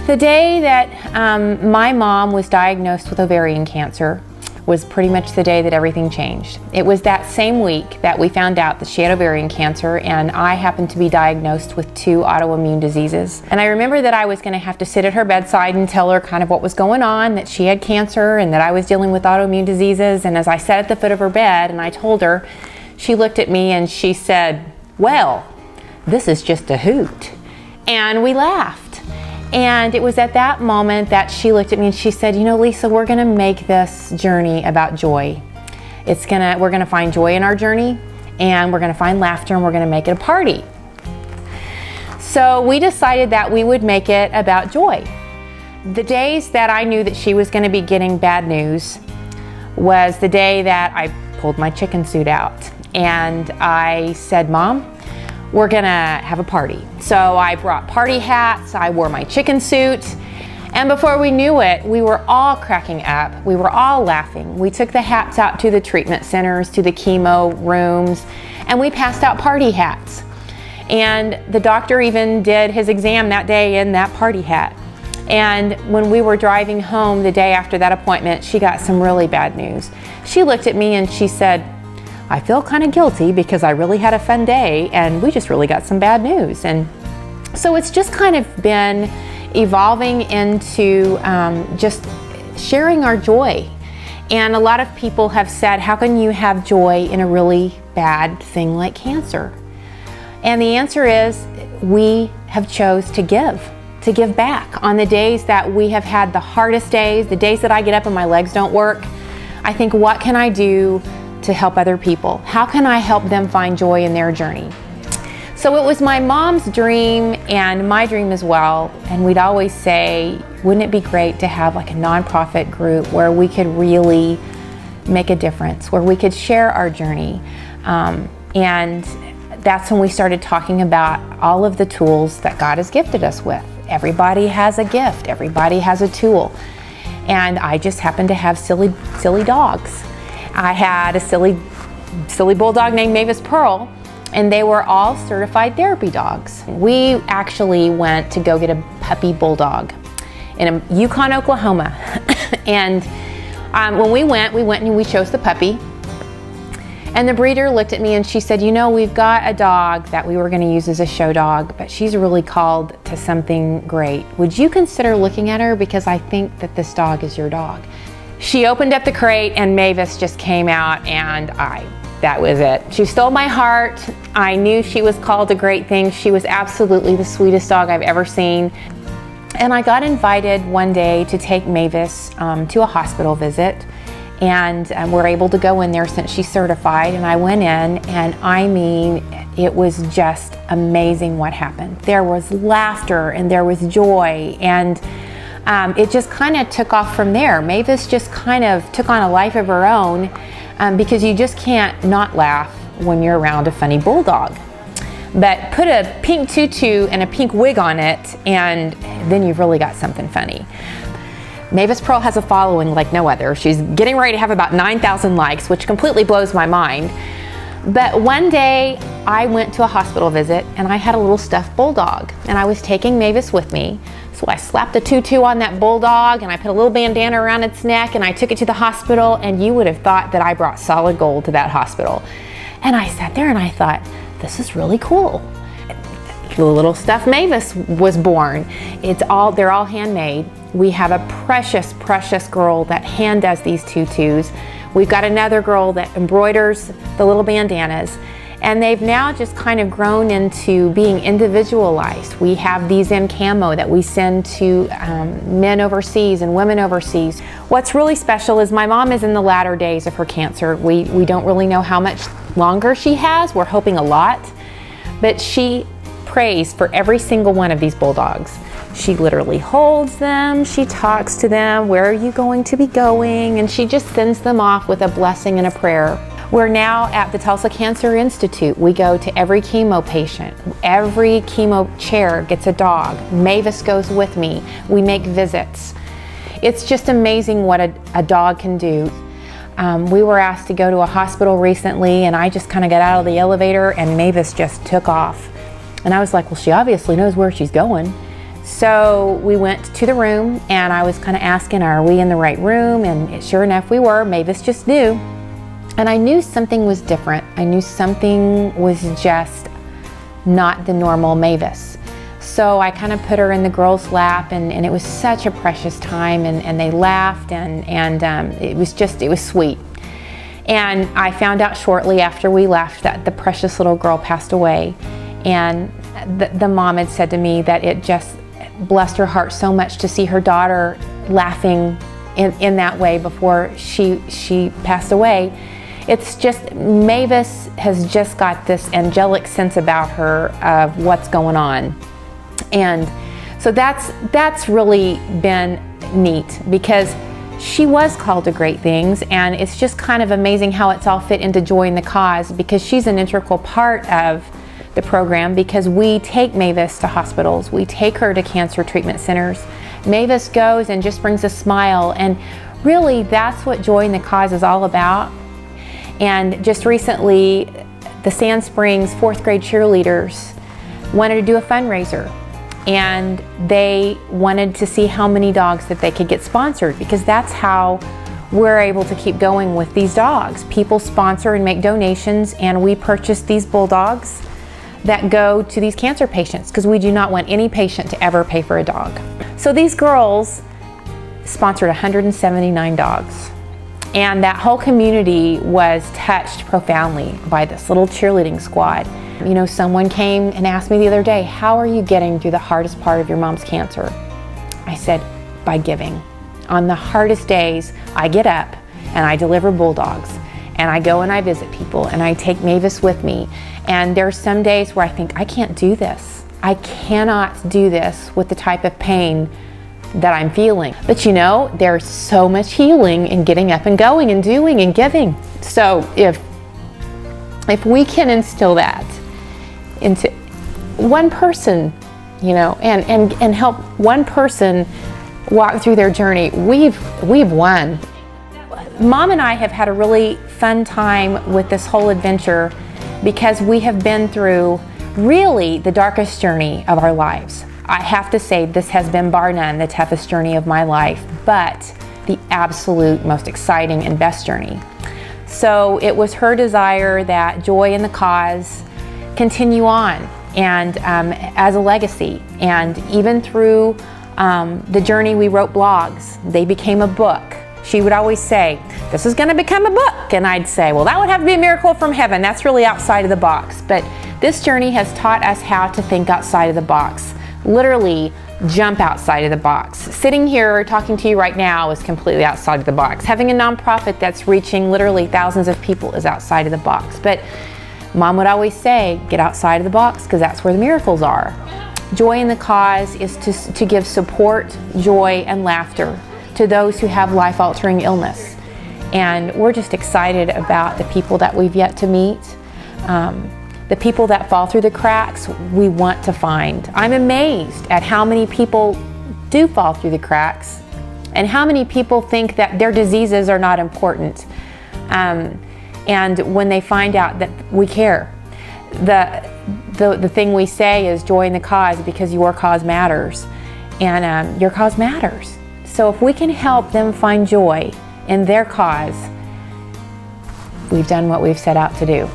The day that my mom was diagnosed with ovarian cancer was pretty much the day that everything changed. It was that same week that we found out that she had ovarian cancer, and I happened to be diagnosed with 2 autoimmune diseases. And I remember that I was going to have to sit at her bedside and tell her kind of what was going on, that she had cancer and that I was dealing with autoimmune diseases. And as I sat at the foot of her bed and I told her, she looked at me and she said, "Well, this is just a hoot." And we laughed. And it was at that moment that she looked at me and she said, "You know, Lisa, we're gonna make this journey about joy. We're gonna find joy in our journey, and we're gonna find laughter, and we're gonna make it a party." So we decided that we would make it about joy. The days that I knew that she was gonna be getting bad news was the day that I pulled my chicken suit out. And I said, "Mom, we're gonna have a party." So I brought party hats, I wore my chicken suit, and before we knew it, we were all cracking up. We were all laughing. We took the hats out to the treatment centers, to the chemo rooms, and we passed out party hats. And the doctor even did his exam that day in that party hat. And when we were driving home the day after that appointment, she got some really bad news. She looked at me and she said, "I feel kind of guilty because I really had a fun day and we just really got some bad news." And so it's just kind of been evolving into just sharing our joy. And a lot of people have said, how can you have joy in a really bad thing like cancer? And the answer is, we have chose to give back. On the days that we have had the hardest days, the days that I get up and my legs don't work, I think, what can I do to help other people? How can I help them find joy in their journey? So it was my mom's dream and my dream as well. And we'd always say, wouldn't it be great to have like a nonprofit group where we could really make a difference, where we could share our journey? And that's when we started talking about all of the tools that God has gifted us with. Everybody has a gift, everybody has a tool. And I just happened to have silly dogs. I had a silly bulldog named Mavis Pearl, and they were all certified therapy dogs. We actually went to go get a puppy bulldog in Yukon, Oklahoma. And when we went and we chose the puppy. And the breeder looked at me and she said, "You know, we've got a dog that we were going to use as a show dog, but she's really called to something great. Would you consider looking at her, because I think that this dog is your dog?" She opened up the crate and Mavis just came out, and that was it. She stole my heart. I knew she was called to great things. She was absolutely the sweetest dog I've ever seen. And I got invited one day to take Mavis to a hospital visit. And we're able to go in there since she's certified. And I went in, and I mean, it was just amazing what happened. There was laughter and there was joy, and it just kind of took off from there. Mavis just kind of took on a life of her own, because you just can't not laugh when you're around a funny bulldog. But put a pink tutu and a pink wig on it, and then you've really got something funny. Mavis Pearl has a following like no other. She's getting ready to have about 9,000 likes, which completely blows my mind. But one day I went to a hospital visit and I had a little stuffed bulldog, and I was taking Mavis with me. So I slapped a tutu on that bulldog and I put a little bandana around its neck and I took it to the hospital, and you would have thought that I brought solid gold to that hospital. And I sat there and I thought, this is really cool. The little stuffed Mavis was born. They're all handmade. We have a precious, precious girl that hand does these tutus. We've got another girl that embroiders the little bandanas. And they've now just kind of grown into being individualized. We have these in camo that we send to men overseas and women overseas. What's really special is my mom is in the latter days of her cancer. We don't really know how much longer she has. We're hoping a lot. But she prays for every single one of these bulldogs. She literally holds them, she talks to them, where are you going to be going? And she just sends them off with a blessing and a prayer. We're now at the Tulsa Cancer Institute. We go to every chemo patient. Every chemo chair gets a dog. Mavis goes with me. We make visits. It's just amazing what a dog can do. We were asked to go to a hospital recently, and I just kind of got out of the elevator and Mavis just took off. And I was like, well, she obviously knows where she's going. So we went to the room, and I was kind of asking, are we in the right room? And sure enough, we were. Mavis just knew. And I knew something was different. I knew something was just not the normal Mavis. So I kind of put her in the girls' lap, and it was such a precious time, and they laughed, and it was sweet. And I found out shortly after we left that the precious little girl passed away. And the mom had said to me that it just blessed her heart so much to see her daughter laughing in that way before she passed away. It's just, Mavis has just got this angelic sense about her of what's going on. And so that's really been neat, because she was called to great things, and it's just kind of amazing how it's all fit into Joy in the Cause, because she's an integral part of the program, because we take Mavis to hospitals, we take her to cancer treatment centers. Mavis goes and just brings a smile, and really that's what Joy in the Cause is all about. And just recently, the Sand Springs 4th grade cheerleaders wanted to do a fundraiser, and they wanted to see how many dogs that they could get sponsored, because that's how we're able to keep going with these dogs. People sponsor and make donations, and we purchase these bulldogs that go to these cancer patients, because we do not want any patient to ever pay for a dog. So these girls sponsored 179 dogs. And that whole community was touched profoundly by this little cheerleading squad. You know, someone came and asked me the other day, how are you getting through the hardest part of your mom's cancer? I said, by giving. On the hardest days, I get up and I deliver bulldogs, and I go and I visit people, and I take Mavis with me. And there are some days where I think, I can't do this. I cannot do this with the type of pain that I'm feeling. But you know, there's so much healing in getting up and going and doing and giving. So if we can instill that into one person, you know, and help one person walk through their journey, we've won. Mom and I have had a really fun time with this whole adventure, because we have been through really the darkest journey of our lives. I have to say, this has been bar none the toughest journey of my life, but the absolute most exciting and best journey. So it was her desire that Joy in the Cause continue on, and as a legacy. And even through the journey, we wrote blogs. They became a book. She would always say, this is going to become a book. And I'd say, well, that would have to be a miracle from heaven. That's really outside of the box. But this journey has taught us how to think outside of the box. Literally jump outside of the box. Sitting here talking to you right now is completely outside of the box. Having a nonprofit that's reaching literally thousands of people is outside of the box. But Mom would always say, get outside of the box, because that's where the miracles are. Joy in the Cause is to give support, joy, and laughter to those who have life-altering illness. And we're just excited about the people that we've yet to meet. The people that fall through the cracks, we want to find. I'm amazed at how many people do fall through the cracks, and how many people think that their diseases are not important. And when they find out that we care, the thing we say is Joy in the Cause, because your cause matters, and your cause matters. So if we can help them find joy in their cause, we've done what we've set out to do.